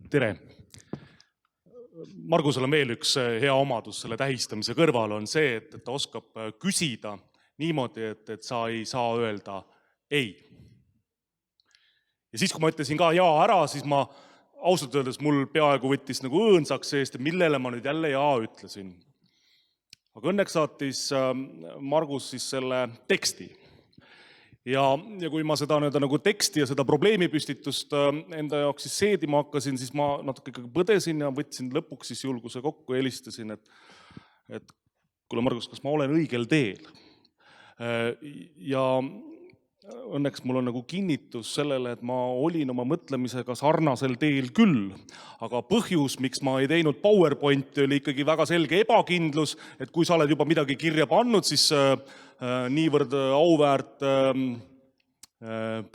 Tere! Margusel on veel üks hea omadus selle tähistamise kõrval on see, et ta oskab küsida niimoodi, et sa ei saa öelda ei. Ja siis, kui ma ütlesin ka jaa ära, siis ma ausalt öeldes mul peaaegu võttis nagu õõnsaks seest, millele ma nüüd jälle jaa ütlesin. Aga õnneks saatis Margus siis selle teksti. Ja kui ma seda nagu teksti ja seda probleemipüstitust enda jaoks siis seedima hakkasin, siis ma natuke põdesin ja võtsin lõpuks siis julguse kokku ja helistasin, et kuule Margus, kas ma olen õigel teel? Ja õnneks mul on nagu kinnitus sellele, et ma olin oma mõtlemisega sarnasel teel küll. Aga põhjus, miks ma ei teinud PowerPointi, oli ikkagi väga selge ebakindlus, et kui sa oled juba midagi kirja pannud, siis niivõrd auväärt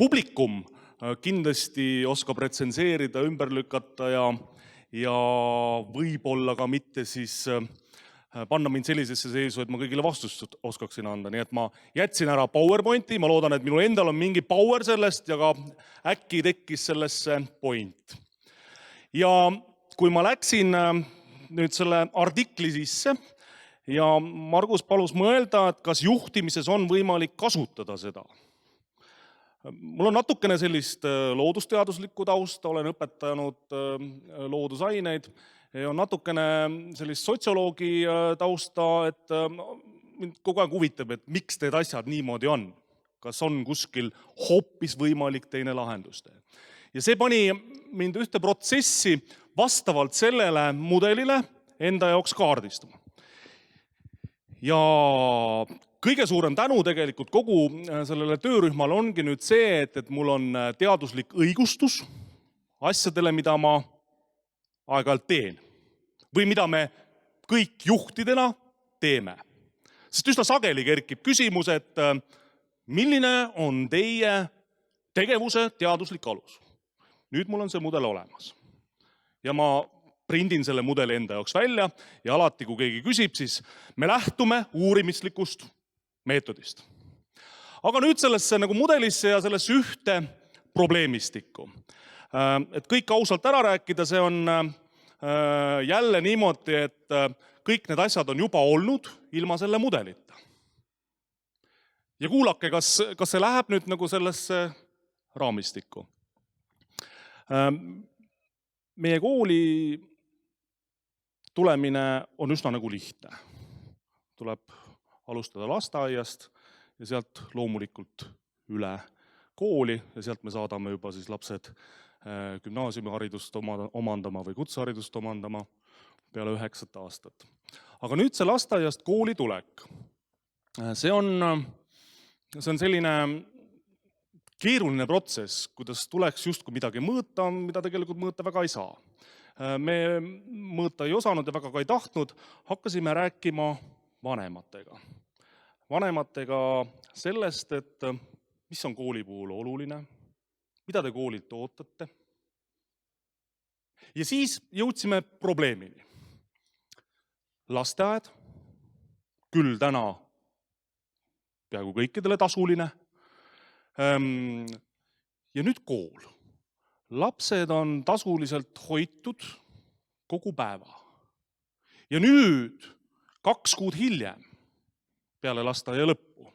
publikum kindlasti oskab retsenseerida, ümber lükata ja võib-olla ka mitte siis panna mind sellisesse seisu, et ma kõigile vastust oskaksin anda. Nii et ma jätsin ära PowerPointi, ma loodan, et minul endal on mingi power sellest ja ka äkki tekkis sellesse point. Ja kui ma läksin nüüd selle artikli sisse ja Margus palus mõelda, et kas juhtimises on võimalik kasutada seda. Mul on natukene sellist loodusteaduslikku tausta, olen õpetanud loodusaineid ja on natukene sellist sotsioloogi tausta, et mind kogu aeg huvitab, et miks need asjad niimoodi on. Kas on kuskil hoopis võimalik teine lahendus teha. Ja see pani mind ühte protsessi vastavalt sellele mudelile enda jaoks kaardistama. Ja kõige suurem tänu tegelikult kogu sellele töörühmale ongi nüüd see, et mul on teaduslik õigustus asjadele, mida ma aeg-ajalt teen. Või mida me kõik juhtidena teeme. Sest üsna sageli kerkib küsimus, et milline on teie tegevuse teaduslik alus. Nüüd mul on see mudel olemas. Ja ma prindin selle mudeli enda jaoks välja ja alati, kui keegi küsib, siis me lähtume uurimislikust meetodist. Aga nüüd sellesse nagu mudelisse ja sellesse ühte probleemistikku. Et kõik ausalt ära rääkida, see on jälle niimoodi, et kõik need asjad on juba olnud ilma selle mudelita. Ja kuulake, kas see läheb nüüd nagu sellesse raamistikku. Meie kooli tulemine on üsna nagu lihtne. Tuleb alustada lasteaiast ja sealt loomulikult üle kooli ja sealt me saadame juba siis lapsed gümnaasiumiharidust omandama või kutseharidust omandama peale 9 aastat. Aga nüüd see lasteaiast kooli tulek. See on selline keeruline protsess, kuidas tuleks justkui midagi mõõta, mida tegelikult mõõta väga ei saa. Me mõõta ei osanud ja väga ka ei tahtnud, hakkasime rääkima vanematega. Vanematega sellest, et mis on kooli puhul oluline, mida te koolilt ootate. Ja siis jõudsime probleemini. Lasteaed, küll täna peaaegu kõikidele tasuline. Ja nüüd kool. Lapsed on tasuliselt hoitud kogu päeva. Ja nüüd 2 kuud hiljem, peale lasteaia lõppu,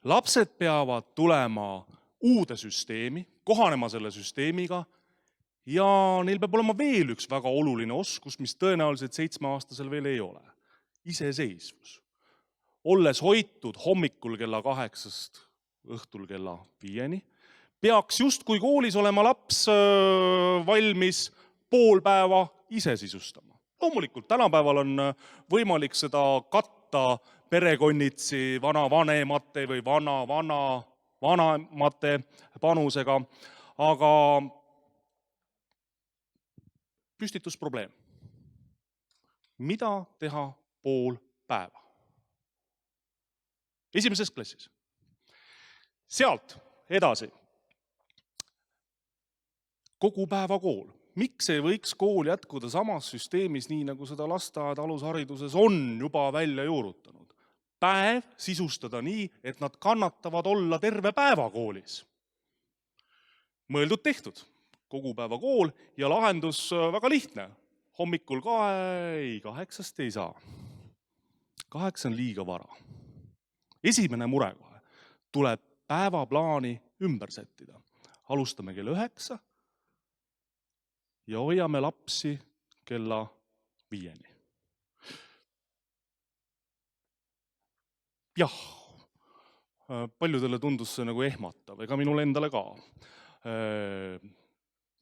lapsed peavad tulema uude süsteemi, kohanema selle süsteemiga ja neil peab olema veel üks väga oluline oskus, mis tõenäoliselt 7-aastasel veel ei ole. Iseseisvus. Olles hoitud hommikul kella 8 õhtul kella 5, peaks justkui koolis olema laps valmis pool päeva ise sisustama. Loomulikult tänapäeval on võimalik seda katta perekonnitsi vanavanemate või vanemate panusega, aga püstitusprobleem. Mida teha pool päeva? 1. klassis. Sealt edasi. Kogu päeva kool. Miks ei võiks kool jätkuda samas süsteemis, nii nagu seda lasteaed alushariduses on juba välja juurutanud? Päev sisustada nii, et nad kannatavad olla terve päeva koolis. Mõeldud tehtud. kogu päeva kool ja lahendus väga lihtne. Hommikul 8 ei saa. 8 on liiga vara. Esimene mure kohe. Tuleb päevaplaani ümber sättida. Alustame kell 9 ja hoiame lapsi kella 5. Jah, paljudele tundus see nagu ehmatav, ega minule endale ka.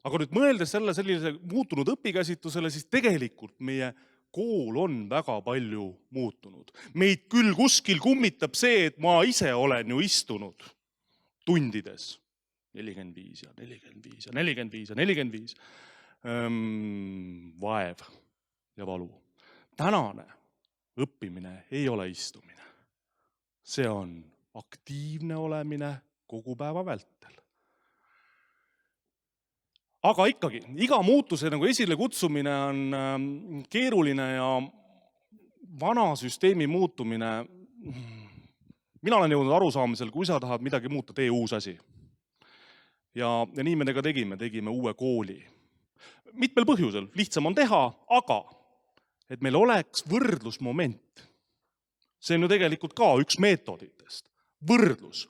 Aga nüüd mõeldes sellise muutunud õpikäsitlusele, siis tegelikult meie kool on väga palju muutunud. Meid küll kuskil kummitab see, et ma ise olen ju istunud tundides 45 ja 45 ja 45 ja 45. Vaev ja valu. Tänane õppimine ei ole istumine. See on aktiivne olemine kogu päeva vältel. Aga ikkagi, iga muutuse nagu esile kutsumine on keeruline ja vana süsteemi muutumine. Mina olen jõudnud arusaamisel, kui sa tahad midagi muuta, tee uus asi. Ja nii me ka tegime uue kooli. Mitmel põhjusel, lihtsam on teha, aga et meil oleks võrdlusmoment. See on ju tegelikult ka üks meetoditest. Võrdlus,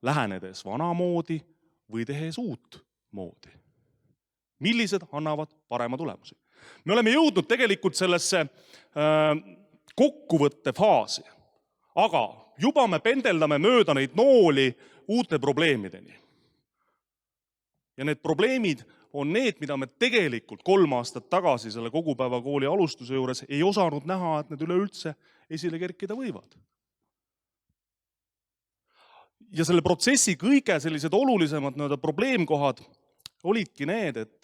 lähenedes vanamoodi või tehes uut moodi. Millised annavad parema tulemusi? Me oleme jõudnud tegelikult sellesse kokkuvõtte faasi, aga juba me pendeldame mööda neid nooli uute probleemideni. Ja need probleemid on need, mida me tegelikult 3 aastat tagasi selle kogupäevakooli alustuse juures ei osanud näha, et need üleüldse esile kerkida võivad. Ja selle protsessi kõige sellised olulisemad probleemkohad olidki need, et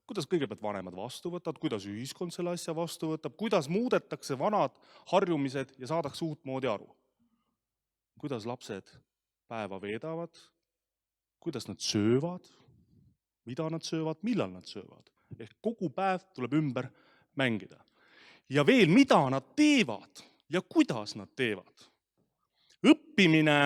kuidas kõigepealt vanemad vastu võtavad, kuidas ühiskond selle asja vastu võtab, kuidas muudetakse vanad harjumised ja saadakse uut moodi aru. Kuidas lapsed päeva veedavad, kuidas nad söövad, mida nad söövad, millal nad söövad. Ehk kogu päev tuleb ümber mängida. Ja veel, mida nad teevad ja kuidas nad teevad. Õppimine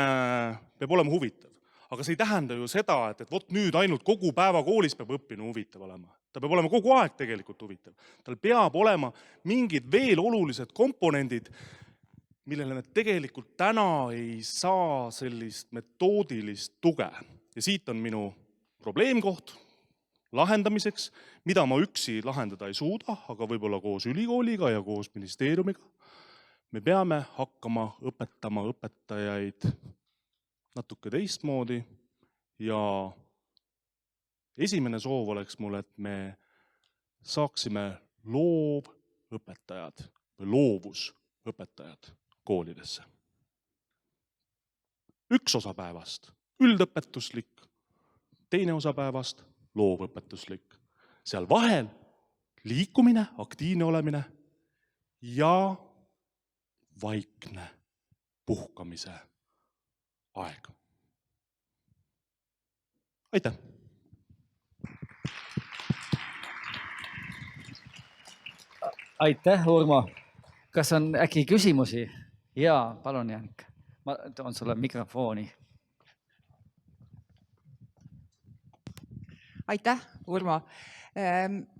peab olema huvitav, aga see ei tähenda ju seda, et vot nüüd ainult kogu päeva koolis peab õppinu huvitav olema. Ta peab olema kogu aeg tegelikult huvitav. Tal peab olema mingid veel olulised komponendid, millele me tegelikult täna ei saa sellist metoodilist tuge. Ja siit on minu probleemkoht lahendamiseks, mida ma üksi lahendada ei suuda, aga võib-olla koos ülikooliga ja koos ministeeriumiga. Me peame hakkama õpetama õpetajaid natuke teistmoodi ja esimene soov oleks mul, et me saaksime loovõpetajad või loovusõpetajad koolidesse. Üks osa päevast üldõpetuslik, teine osa päevast loovõpetuslik. Seal vahel liikumine, aktiivne olemine ja vaikne puhkamise aeg. Aitäh! Aitäh, Urmo! Kas on äkki küsimusi? Jaa, palun, Janik. Ma toon sulle mikrofoni. Aitäh, Urmo!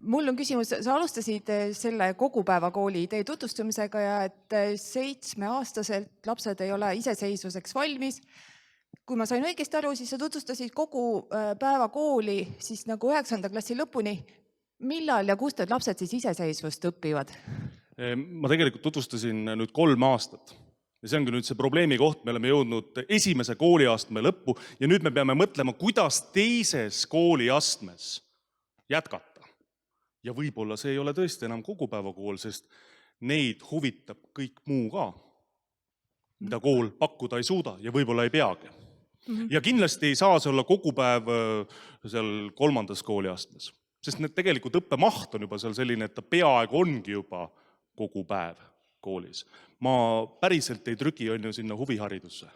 Mul on küsimus, sa alustasid selle kogupäevakooli idee tutvustamisega ja et 7-aastaselt lapsed ei ole iseseisvuseks valmis. Kui ma sain õigesti aru, siis sa tutvustasid kogu päevakooli siis nagu 9. klassi lõpuni. Millal ja kust need lapsed siis iseseisvust õpivad? Ma tegelikult tutvustasin nüüd 3 aastat. Ja see ongi nüüd see probleemi koht, me oleme jõudnud esimese kooliastme lõppu ja nüüd me peame mõtlema, kuidas teises kooliastmes jätkata. Ja võib-olla see ei ole tõesti enam kogupäevakool, sest neid huvitab kõik muu ka, mida kool pakkuda ei suuda ja võib-olla ei peagi. Ja kindlasti ei saa see olla kogu päev seal 3. kooliastmes, sest need tegelikult õppemaht on juba seal selline, et ta peaaegu ongi juba kogu päev koolis. Ma päriselt ei trügi on ju sinna huviharidusse.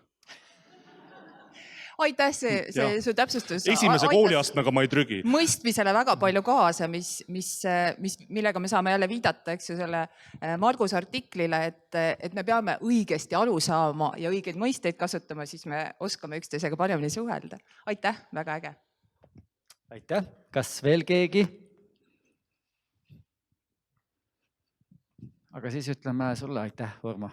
Aitäh, see su täpsustus. Esimese kooliastmega ma ei trügi. Mõistmisele väga palju kaasa, millega me saame jälle viidata, eks ju, selle Marguse artiklile, et me peame õigesti aru saama ja õigeid mõisteid kasutama, siis me oskame üksteisega paremini suhelda. Aitäh, väga äge. aitäh, kas veel keegi? Aga siis ütleme sulle aitäh, Urmo.